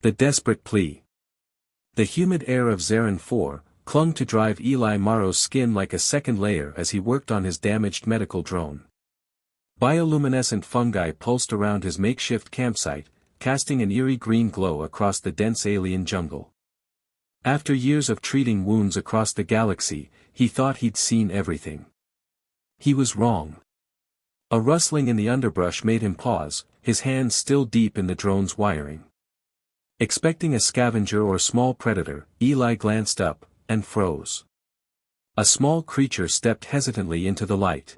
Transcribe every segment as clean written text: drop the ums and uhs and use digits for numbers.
The desperate plea. The humid air of Zaron 4 clung to drive Eli Maro's skin like a second layer as he worked on his damaged medical drone. Bioluminescent fungi pulsed around his makeshift campsite, casting an eerie green glow across the dense alien jungle. After years of treating wounds across the galaxy, he thought he'd seen everything. He was wrong. A rustling in the underbrush made him pause, his hands still deep in the drone's wiring. Expecting a scavenger or small predator, Eli glanced up, and froze. A small creature stepped hesitantly into the light.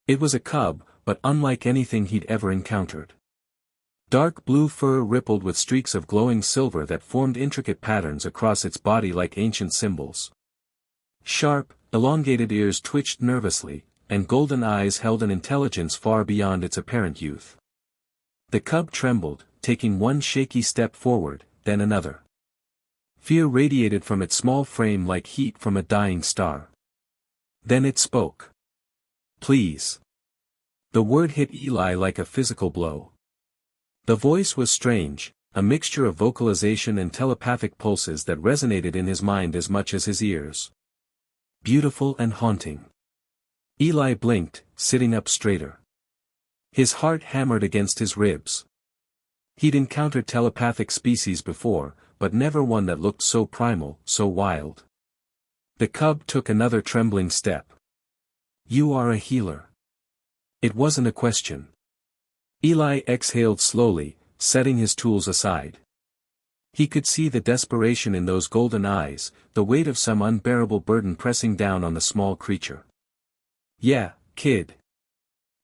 It was a cub, but unlike anything he'd ever encountered. Dark blue fur rippled with streaks of glowing silver that formed intricate patterns across its body like ancient symbols. Sharp, elongated ears twitched nervously, and golden eyes held an intelligence far beyond its apparent youth. The cub trembled, taking one shaky step forward, then another. Fear radiated from its small frame like heat from a dying star. Then it spoke. "Please." The word hit Eli like a physical blow. The voice was strange, a mixture of vocalization and telepathic pulses that resonated in his mind as much as his ears. Beautiful and haunting. Eli blinked, sitting up straighter. His heart hammered against his ribs. He'd encountered telepathic species before, but never one that looked so primal, so wild. The cub took another trembling step. "You are a healer." It wasn't a question. Eli exhaled slowly, setting his tools aside. He could see the desperation in those golden eyes, the weight of some unbearable burden pressing down on the small creature. "Yeah, kid.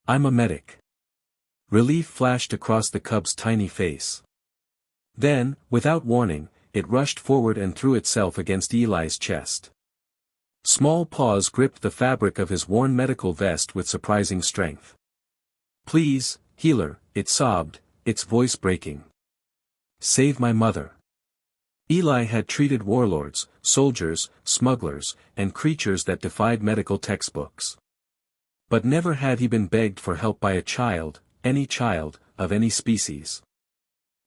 I'm a medic." Relief flashed across the cub's tiny face. Then, without warning, it rushed forward and threw itself against Eli's chest. Small paws gripped the fabric of his worn medical vest with surprising strength. "Please, healer," it sobbed, its voice breaking. "Save my mother." Eli had treated warlords, soldiers, smugglers, and creatures that defied medical textbooks. But never had he been begged for help by a child, of any species.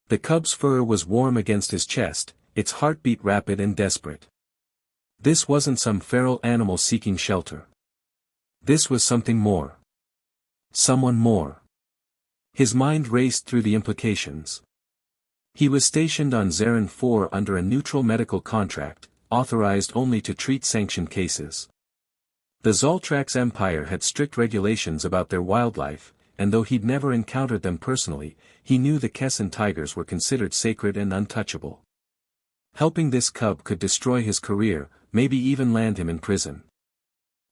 The cub's fur was warm against his chest, its heartbeat rapid and desperate. This wasn't some feral animal seeking shelter. This was something more. Someone more. His mind raced through the implications. He was stationed on Zaron 4 under a neutral medical contract, authorized only to treat sanctioned cases. The Zoltrax Empire had strict regulations about their wildlife, and though he'd never encountered them personally, he knew the Kessin tigers were considered sacred and untouchable. Helping this cub could destroy his career, maybe even land him in prison.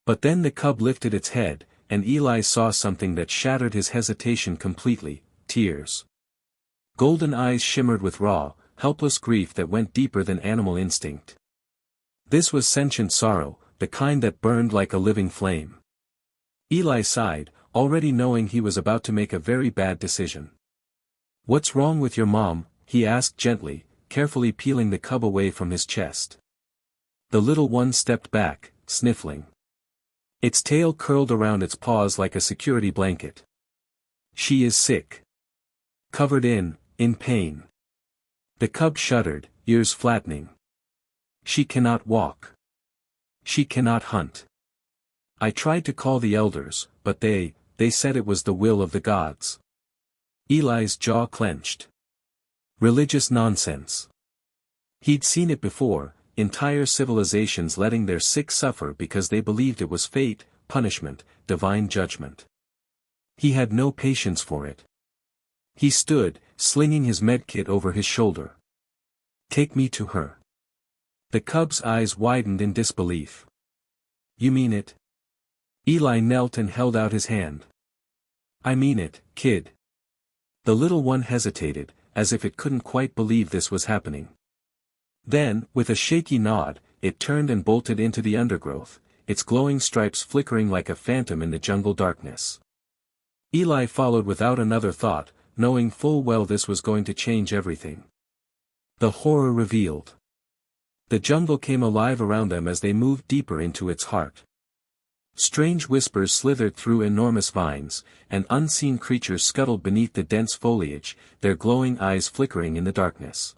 But then the cub lifted its head, and Eli saw something that shattered his hesitation completely: tears. Golden eyes shimmered with raw, helpless grief that went deeper than animal instinct. This was sentient sorrow, the kind that burned like a living flame. Eli sighed, already knowing he was about to make a very bad decision. "What's wrong with your mom?" he asked gently, carefully peeling the cub away from his chest. The little one stepped back, sniffling. Its tail curled around its paws like a security blanket. "She is sick. Covered in pain." The cub shuddered, ears flattening. "She cannot walk. She cannot hunt. I tried to call the elders, but they said it was the will of the gods." Eli's jaw clenched. Religious nonsense. He'd seen it before, entire civilizations letting their sick suffer because they believed it was fate, punishment, divine judgment. He had no patience for it. He stood, slinging his medkit over his shoulder. "Take me to her." The cub's eyes widened in disbelief. "You mean it?" Eli knelt and held out his hand. "I mean it, kid." The little one hesitated, as if it couldn't quite believe this was happening. Then, with a shaky nod, it turned and bolted into the undergrowth, its glowing stripes flickering like a phantom in the jungle darkness. Eli followed without another thought, knowing full well this was going to change everything. The horror revealed. The jungle came alive around them as they moved deeper into its heart. Strange whispers slithered through enormous vines, and unseen creatures scuttled beneath the dense foliage, their glowing eyes flickering in the darkness.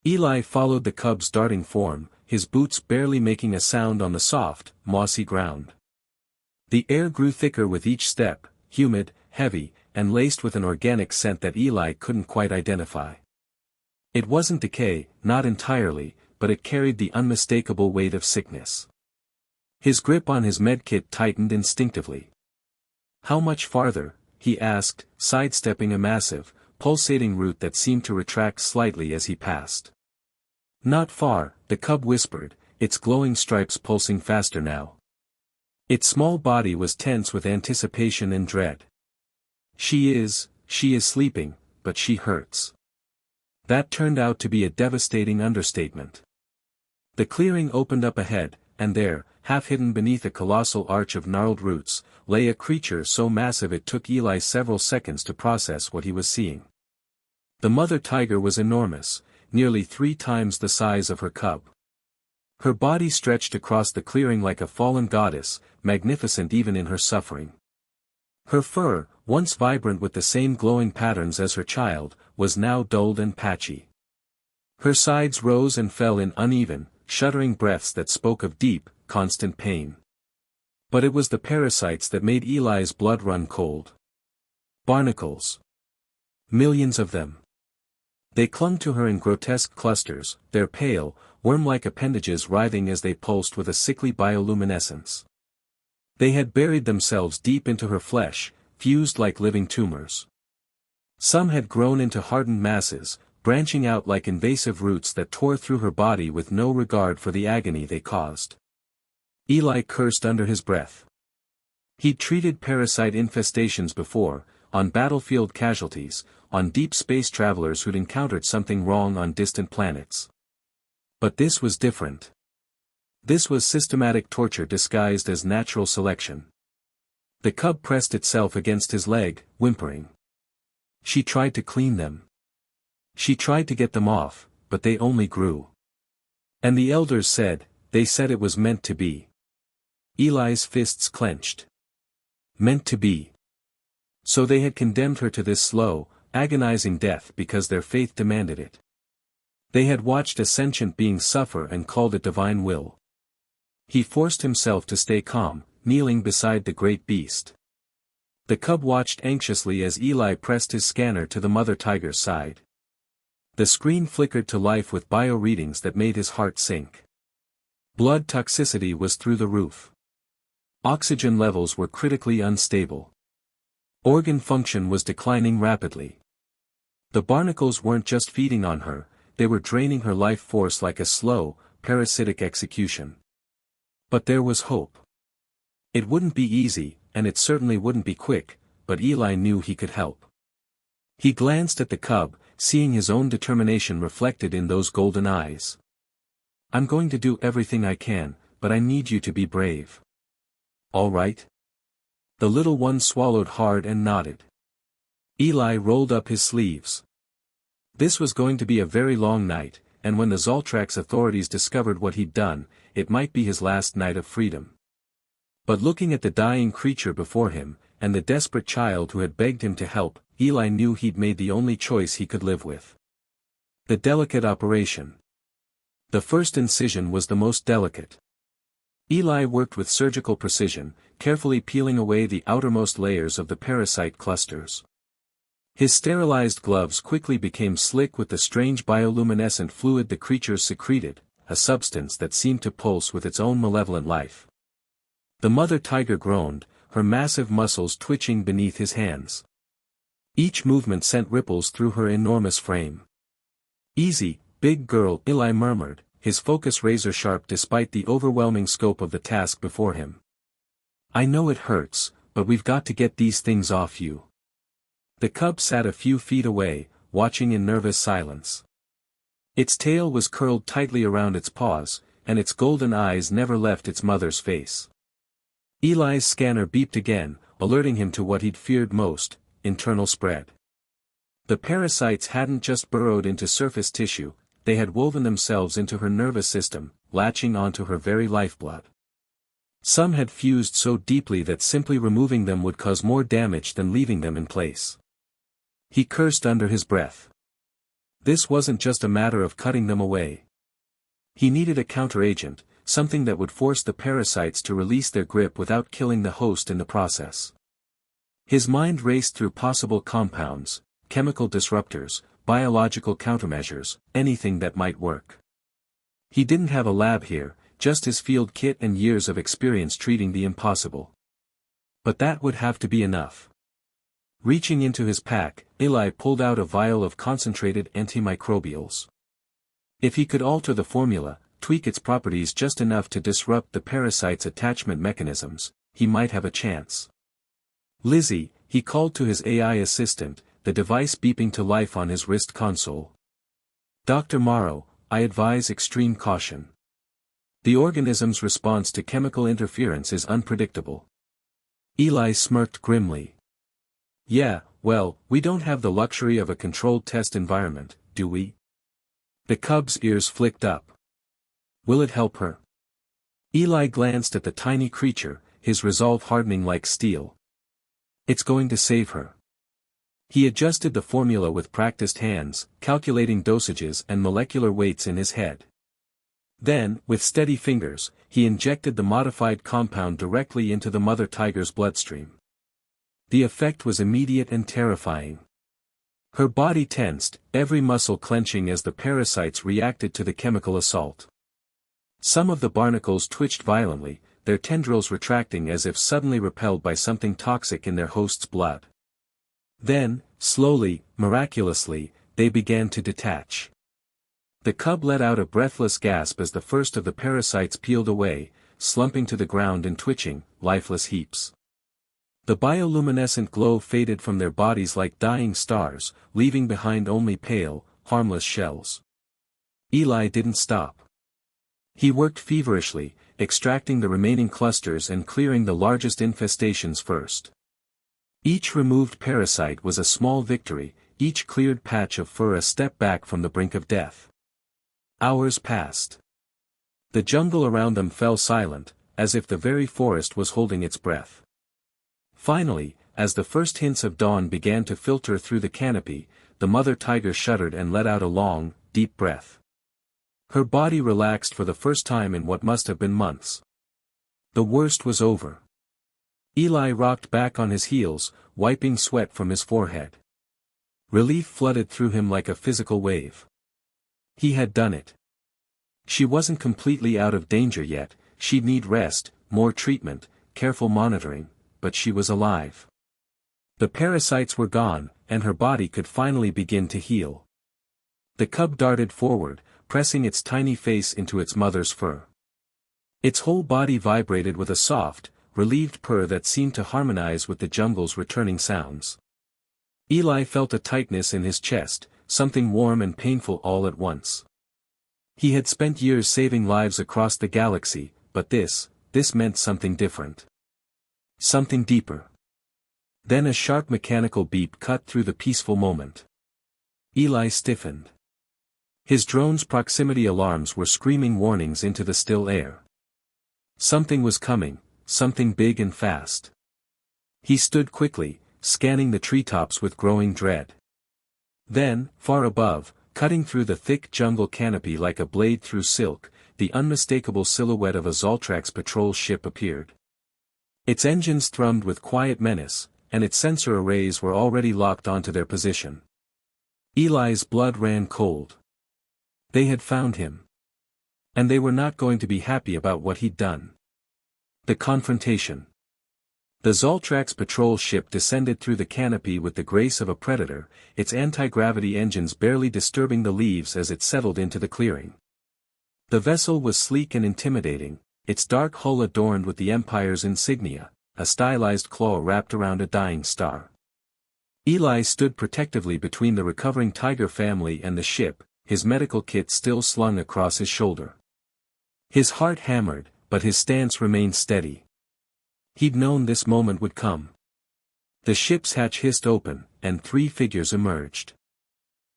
Eli followed the cub's darting form, his boots barely making a sound on the soft, mossy ground. The air grew thicker with each step, humid, heavy, and laced with an organic scent that Eli couldn't quite identify. It wasn't decay, not entirely, but it carried the unmistakable weight of sickness. His grip on his medkit tightened instinctively. "How much farther?" he asked, sidestepping a massive, pulsating root that seemed to retract slightly as he passed. "Not far," the cub whispered, its glowing stripes pulsing faster now. Its small body was tense with anticipation and dread. She is sleeping, but she hurts." That turned out to be a devastating understatement. The clearing opened up ahead, and there, half hidden beneath a colossal arch of gnarled roots, lay a creature so massive it took Eli several seconds to process what he was seeing. The mother tiger was enormous, nearly 3 times the size of her cub. Her body stretched across the clearing like a fallen goddess, magnificent even in her suffering. Her fur, once vibrant with the same glowing patterns as her child, was now dulled and patchy. Her sides rose and fell in uneven, shuddering breaths that spoke of deep, constant pain. But it was the parasites that made Eli's blood run cold. Barnacles. Millions of them. They clung to her in grotesque clusters, their pale, worm-like appendages writhing as they pulsed with a sickly bioluminescence. They had buried themselves deep into her flesh, fused like living tumors. Some had grown into hardened masses, branching out like invasive roots that tore through her body with no regard for the agony they caused. Eli cursed under his breath. He'd treated parasite infestations before, on battlefield casualties, on deep space travelers who'd encountered something wrong on distant planets. But this was different. This was systematic torture disguised as natural selection. The cub pressed itself against his leg, whimpering. She tried to clean them. She tried to get them off, but they only grew. And the elders said, they said it was meant to be. Eli's fists clenched. Meant to be. So they had condemned her to this slow, agonizing death because their faith demanded it. They had watched a sentient being suffer and called it divine will. He forced himself to stay calm, kneeling beside the great beast. The cub watched anxiously as Eli pressed his scanner to the mother tiger's side. The screen flickered to life with bio-readings that made his heart sink. Blood toxicity was through the roof. Oxygen levels were critically unstable. Organ function was declining rapidly. The barnacles weren't just feeding on her, they were draining her life force like a slow, parasitic execution. But there was hope. It wouldn't be easy, and it certainly wouldn't be quick, but Eli knew he could help. He glanced at the cub, seeing his own determination reflected in those golden eyes. "I'm going to do everything I can, but I need you to be brave." "All right." The little one swallowed hard and nodded. Eli rolled up his sleeves. This was going to be a very long night, and when the Zoltrax authorities discovered what he'd done, it might be his last night of freedom. But looking at the dying creature before him, and the desperate child who had begged him to help, Eli knew he'd made the only choice he could live with. The delicate operation. The first incision was the most delicate. Eli worked with surgical precision, carefully peeling away the outermost layers of the parasite clusters. His sterilized gloves quickly became slick with the strange bioluminescent fluid the creatures secreted, a substance that seemed to pulse with its own malevolent life. The mother tiger groaned, her massive muscles twitching beneath his hands. Each movement sent ripples through her enormous frame. "Easy, big girl," Eli murmured, his focus razor-sharp despite the overwhelming scope of the task before him. "I know it hurts, but we've got to get these things off you." The cub sat a few feet away, watching in nervous silence. Its tail was curled tightly around its paws, and its golden eyes never left its mother's face. Eli's scanner beeped again, alerting him to what he'd feared most, internal spread. The parasites hadn't just burrowed into surface tissue, they had woven themselves into her nervous system, latching onto her very lifeblood. Some had fused so deeply that simply removing them would cause more damage than leaving them in place. He cursed under his breath. This wasn't just a matter of cutting them away. He needed a counteragent, something that would force the parasites to release their grip without killing the host in the process. His mind raced through possible compounds, chemical disruptors, biological countermeasures, anything that might work. He didn't have a lab here, just his field kit and years of experience treating the impossible. But that would have to be enough. Reaching into his pack, Eli pulled out a vial of concentrated antimicrobials. If he could alter the formula, tweak its properties just enough to disrupt the parasite's attachment mechanisms, he might have a chance. Lizzie, he called to his AI assistant, the device beeping to life on his wrist console. Dr. Maro, I advise extreme caution. The organism's response to chemical interference is unpredictable. Eli smirked grimly. Yeah, well, we don't have the luxury of a controlled test environment, do we? The cub's ears flicked up. Will it help her? Eli glanced at the tiny creature, his resolve hardening like steel. It's going to save her. He adjusted the formula with practiced hands, calculating dosages and molecular weights in his head. Then, with steady fingers, he injected the modified compound directly into the mother tiger's bloodstream. The effect was immediate and terrifying. Her body tensed, every muscle clenching as the parasites reacted to the chemical assault. Some of the barnacles twitched violently, their tendrils retracting as if suddenly repelled by something toxic in their host's blood. Then, slowly, miraculously, they began to detach. The cub let out a breathless gasp as the first of the parasites peeled away, slumping to the ground and twitching, lifeless heaps. The bioluminescent glow faded from their bodies like dying stars, leaving behind only pale, harmless shells. Eli didn't stop. He worked feverishly, extracting the remaining clusters and clearing the largest infestations first. Each removed parasite was a small victory, each cleared patch of fur a step back from the brink of death. Hours passed. The jungle around them fell silent, as if the very forest was holding its breath. Finally, as the first hints of dawn began to filter through the canopy, the mother tiger shuddered and let out a long, deep breath. Her body relaxed for the first time in what must have been months. The worst was over. Eli rocked back on his heels, wiping sweat from his forehead. Relief flooded through him like a physical wave. He had done it. She wasn't completely out of danger yet, she'd need rest, more treatment, careful monitoring, but she was alive. The parasites were gone, and her body could finally begin to heal. The cub darted forward, pressing its tiny face into its mother's fur. Its whole body vibrated with a soft, relieved purr that seemed to harmonize with the jungle's returning sounds. Eli felt a tightness in his chest, something warm and painful all at once. He had spent years saving lives across the galaxy, but this meant something different. Something deeper. Then a sharp mechanical beep cut through the peaceful moment. Eli stiffened. His drone's proximity alarms were screaming warnings into the still air. Something was coming, something big and fast. He stood quickly, scanning the treetops with growing dread. Then, far above, cutting through the thick jungle canopy like a blade through silk, the unmistakable silhouette of a Zoltrax patrol ship appeared. Its engines thrummed with quiet menace, and its sensor arrays were already locked onto their position. Eli's blood ran cold. They had found him. And they were not going to be happy about what he'd done. The confrontation. The Zoltrax patrol ship descended through the canopy with the grace of a predator, its anti-gravity engines barely disturbing the leaves as it settled into the clearing. The vessel was sleek and intimidating, its dark hull adorned with the Empire's insignia, a stylized claw wrapped around a dying star. Eli stood protectively between the recovering tiger family and the ship, his medical kit still slung across his shoulder. His heart hammered, but his stance remained steady. He'd known this moment would come. The ship's hatch hissed open, and 3 figures emerged.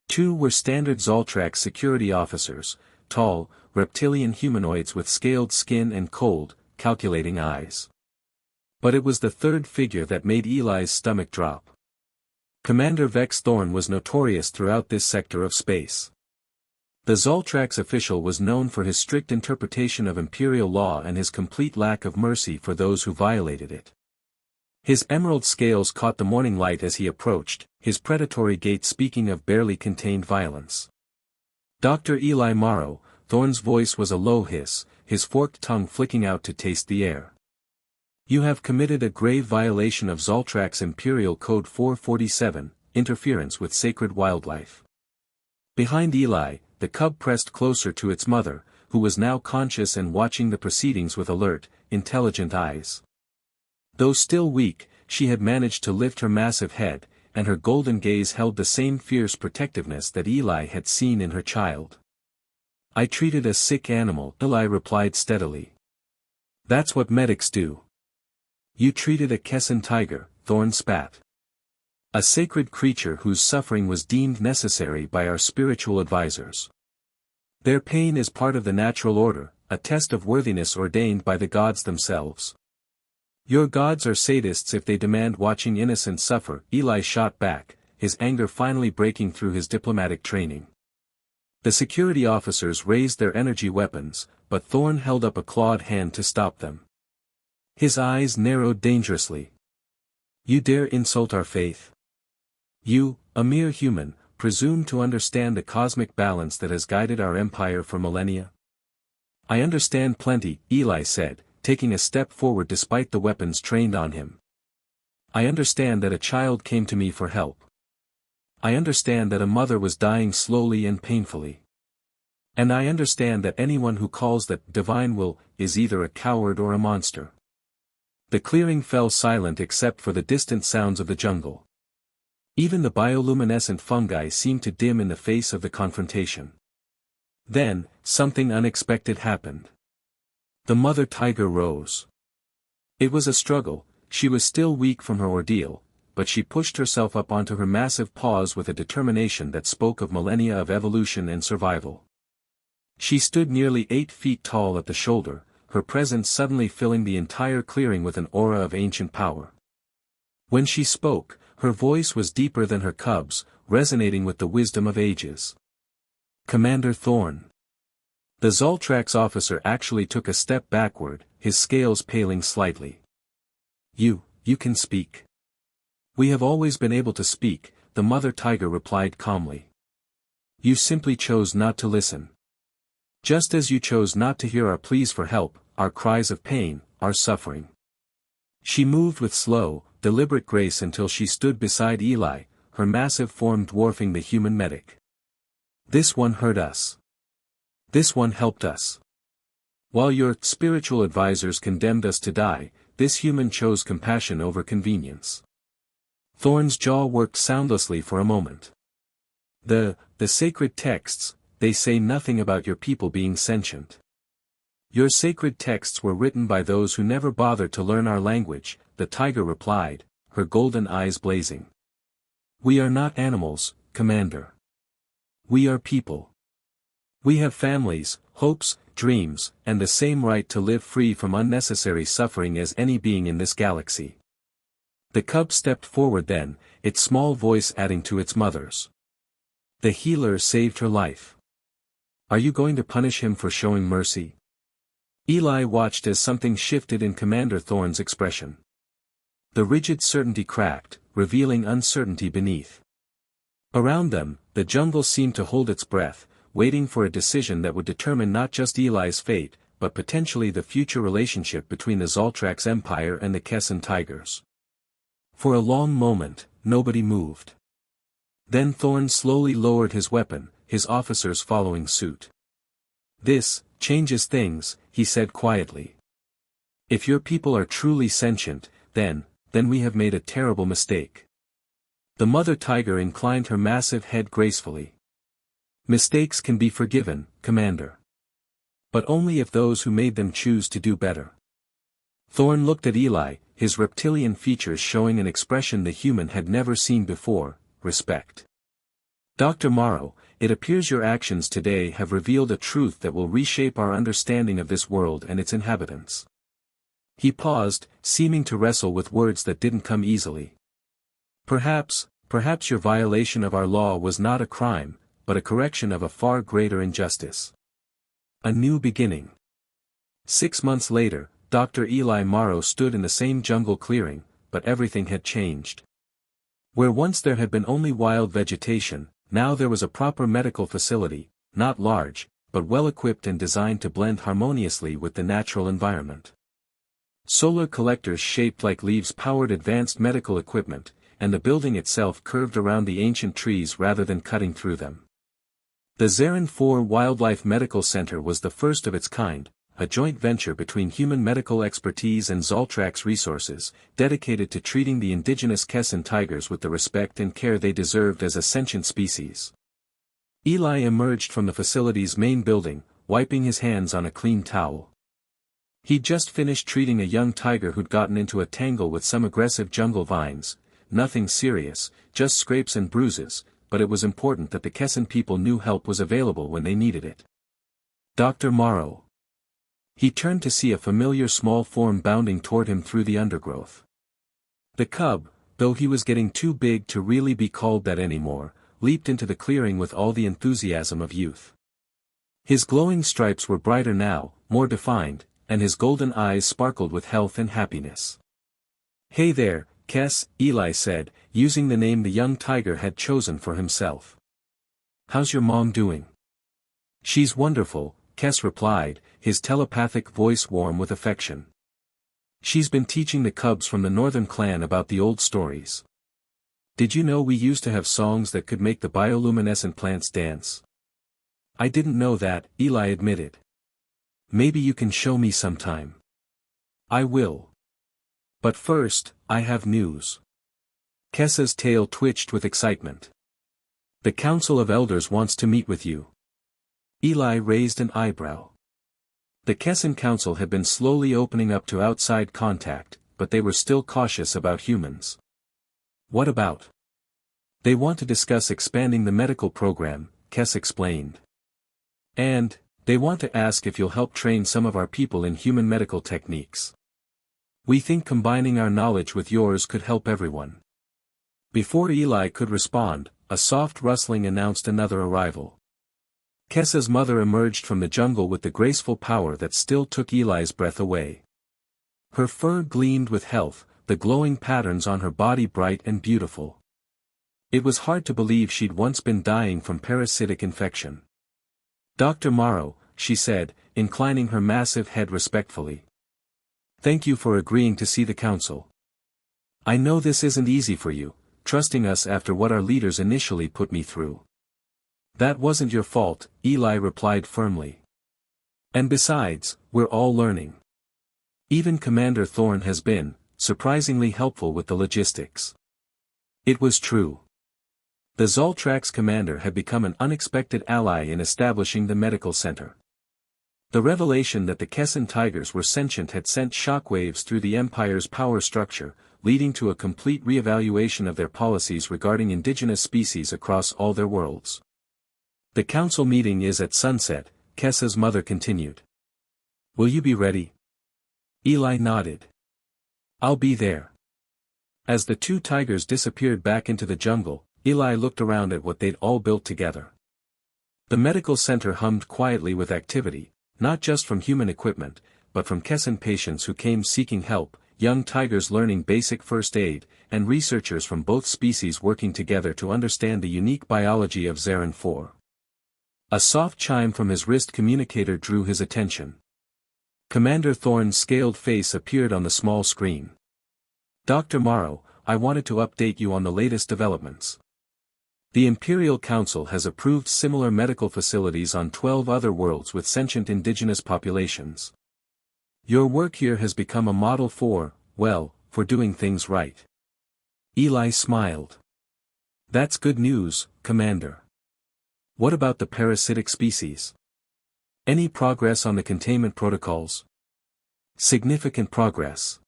2 were standard Zoltrax security officers, tall, reptilian humanoids with scaled skin and cold, calculating eyes. But it was the third figure that made Eli's stomach drop. Commander Vex Thorn was notorious throughout this sector of space. The Zoltrax official was known for his strict interpretation of imperial law and his complete lack of mercy for those who violated it. His emerald scales caught the morning light as he approached, his predatory gait speaking of barely contained violence. Dr. Eli Maro, Thorn's voice was a low hiss, his forked tongue flicking out to taste the air. You have committed a grave violation of Zoltrax Imperial Code 447, interference with sacred wildlife. Behind Eli, the cub pressed closer to its mother, who was now conscious and watching the proceedings with alert, intelligent eyes. Though still weak, she had managed to lift her massive head, and her golden gaze held the same fierce protectiveness that Eli had seen in her child. I treated a sick animal, Eli replied steadily. That's what medics do. You treated a Kessin tiger, Thorn spat. A sacred creature whose suffering was deemed necessary by our spiritual advisors. Their pain is part of the natural order, a test of worthiness ordained by the gods themselves. Your gods are sadists if they demand watching innocents suffer, Eli shot back, his anger finally breaking through his diplomatic training. The security officers raised their energy weapons, but Thorn held up a clawed hand to stop them. His eyes narrowed dangerously. You dare insult our faith? You, a mere human, presume to understand the cosmic balance that has guided our empire for millennia? I understand plenty, Eli said, taking a step forward despite the weapons trained on him. I understand that a child came to me for help. I understand that a mother was dying slowly and painfully. And I understand that anyone who calls that divine will is either a coward or a monster. The clearing fell silent except for the distant sounds of the jungle. Even the bioluminescent fungi seemed to dim in the face of the confrontation. Then, something unexpected happened. The mother tiger rose. It was a struggle, she was still weak from her ordeal, but she pushed herself up onto her massive paws with a determination that spoke of millennia of evolution and survival. She stood nearly 8 feet tall at the shoulder, her presence suddenly filling the entire clearing with an aura of ancient power. When she spoke, her voice was deeper than her cub's, resonating with the wisdom of ages. Commander Thorn. The Zoltrax officer actually took a step backward, his scales paling slightly. You can speak. We have always been able to speak, the mother tiger replied calmly. You simply chose not to listen. Just as you chose not to hear our pleas for help, our cries of pain, our suffering. She moved with slow, deliberate grace until she stood beside Eli, her massive form dwarfing the human medic. This one heard us. This one helped us. While your spiritual advisors condemned us to die, this human chose compassion over convenience. Thorn's jaw worked soundlessly for a moment. The sacred texts, they say nothing about your people being sentient. Your sacred texts were written by those who never bothered to learn our language, the tiger replied, her golden eyes blazing. We are not animals, Commander. We are people. We have families, hopes, dreams, and the same right to live free from unnecessary suffering as any being in this galaxy. The cub stepped forward then, its small voice adding to its mother's. The healer saved her life. Are you going to punish him for showing mercy? Eli watched as something shifted in Commander Thorn's expression. The rigid certainty cracked, revealing uncertainty beneath. Around them, the jungle seemed to hold its breath, waiting for a decision that would determine not just Eli's fate, but potentially the future relationship between the Zoltrax Empire and the Kessin Tigers. For a long moment, nobody moved. Then Thorn slowly lowered his weapon, his officers following suit. This changes things, he said quietly. If your people are truly sentient, then we have made a terrible mistake. The mother tiger inclined her massive head gracefully. Mistakes can be forgiven, Commander. But only if those who made them choose to do better. Thorn looked at Eli, his reptilian features showing an expression the human had never seen before, respect. Dr. Maro, it appears your actions today have revealed a truth that will reshape our understanding of this world and its inhabitants. He paused, seeming to wrestle with words that didn't come easily. Perhaps Perhaps your violation of our law was not a crime, but a correction of a far greater injustice. A new beginning. 6 months later, Dr. Eli Maro stood in the same jungle clearing, but everything had changed. Where once there had been only wild vegetation, now there was a proper medical facility, not large, but well-equipped and designed to blend harmoniously with the natural environment. Solar collectors shaped like leaves powered advanced medical equipment, and the building itself curved around the ancient trees rather than cutting through them. The Zaron 4 Wildlife Medical Center was the first of its kind, a joint venture between human medical expertise and Zoltrax resources, dedicated to treating the indigenous Kessin tigers with the respect and care they deserved as a sentient species. Eli emerged from the facility's main building, wiping his hands on a clean towel. He'd just finished treating a young tiger who'd gotten into a tangle with some aggressive jungle vines. Nothing serious, just scrapes and bruises, but it was important that the Kessin people knew help was available when they needed it. Dr. Maro. He turned to see a familiar small form bounding toward him through the undergrowth. The cub, though he was getting too big to really be called that anymore, leaped into the clearing with all the enthusiasm of youth. His glowing stripes were brighter now, more defined, and his golden eyes sparkled with health and happiness. "Hey there, Kes," Eli said, using the name the young tiger had chosen for himself. "How's your mom doing?" "She's wonderful," Kes replied, his telepathic voice warm with affection. "She's been teaching the cubs from the northern clan about the old stories. Did you know we used to have songs that could make the bioluminescent plants dance?" "I didn't know that," Eli admitted. "Maybe you can show me sometime." "I will. But first, I have news." Kessa's tail twitched with excitement. "The Council of Elders wants to meet with you." Eli raised an eyebrow. The Kessin Council had been slowly opening up to outside contact, but they were still cautious about humans. "What about?" "They want to discuss expanding the medical program," Kes explained. "And, they want to ask if you'll help train some of our people in human medical techniques. We think combining our knowledge with yours could help everyone." Before Eli could respond, a soft rustling announced another arrival. Kessa's mother emerged from the jungle with the graceful power that still took Eli's breath away. Her fur gleamed with health, the glowing patterns on her body bright and beautiful. It was hard to believe she'd once been dying from parasitic infection. "Dr. Maro," she said, inclining her massive head respectfully. "Thank you for agreeing to see the council. I know this isn't easy for you, trusting us after what our leaders initially put me through." "That wasn't your fault," Eli replied firmly. "And besides, we're all learning. Even Commander Thorne has been, surprisingly helpful with the logistics." It was true. The Zoltrax commander had become an unexpected ally in establishing the medical center. The revelation that the Kessin tigers were sentient had sent shockwaves through the Empire's power structure, leading to a complete reevaluation of their policies regarding indigenous species across all their worlds. "The council meeting is at sunset," Kessa's mother continued. "Will you be ready?" Eli nodded. "I'll be there." As the two tigers disappeared back into the jungle, Eli looked around at what they'd all built together. The medical center hummed quietly with activity, not just from human equipment, but from Kessin patients who came seeking help, young tigers learning basic first aid, and researchers from both species working together to understand the unique biology of Zaron 4. A soft chime from his wrist communicator drew his attention. Commander Thorne's scaled face appeared on the small screen. "Dr. Maro, I wanted to update you on the latest developments. The Imperial Council has approved similar medical facilities on 12 other worlds with sentient indigenous populations. Your work here has become a model for, well, for doing things right." Eli smiled. "That's good news, Commander. What about the parasitic species? Any progress on the containment protocols?" "Significant progress.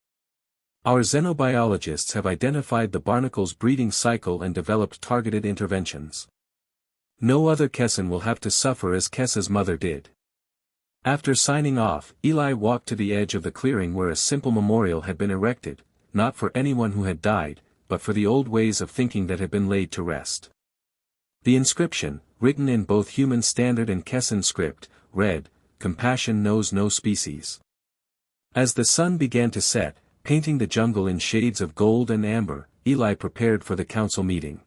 Our xenobiologists have identified the barnacles' breeding cycle and developed targeted interventions. No other Kessin will have to suffer as Kessa's mother did." After signing off, Eli walked to the edge of the clearing where a simple memorial had been erected, not for anyone who had died, but for the old ways of thinking that had been laid to rest. The inscription, written in both human standard and Kessan script, read, "Compassion knows no species." As the sun began to set, painting the jungle in shades of gold and amber, Eli prepared for the council meeting.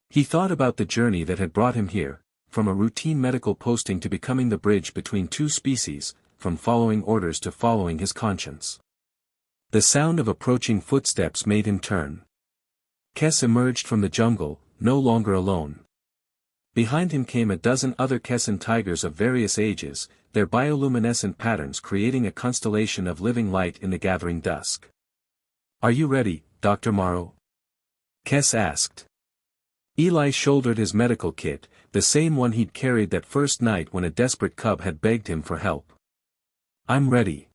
He thought about the journey that had brought him here, from a routine medical posting to becoming the bridge between two species, from following orders to following his conscience. The sound of approaching footsteps made him turn. Kes emerged from the jungle, no longer alone. Behind him came a dozen other Kessan tigers of various ages, their bioluminescent patterns creating a constellation of living light in the gathering dusk. "Are you ready, Dr. Maro?" Kes asked. Eli shouldered his medical kit, the same one he'd carried that first night when a desperate cub had begged him for help. "I'm ready."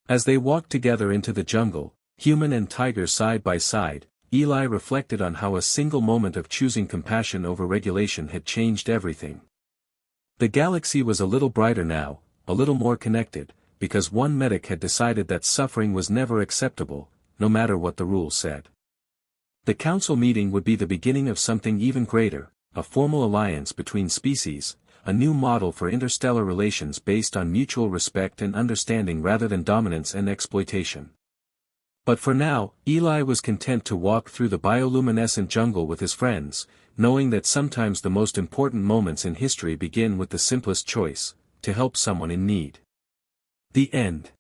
As they walked together into the jungle, human and tiger side by side, Eli reflected on how a single moment of choosing compassion over regulation had changed everything. The galaxy was a little brighter now, a little more connected, because one medic had decided that suffering was never acceptable, no matter what the rules said. The council meeting would be the beginning of something even greater, a formal alliance between species, a new model for interstellar relations based on mutual respect and understanding rather than dominance and exploitation. But for now, Eli was content to walk through the bioluminescent jungle with his friends, knowing that sometimes the most important moments in history begin with the simplest choice, to help someone in need. The end.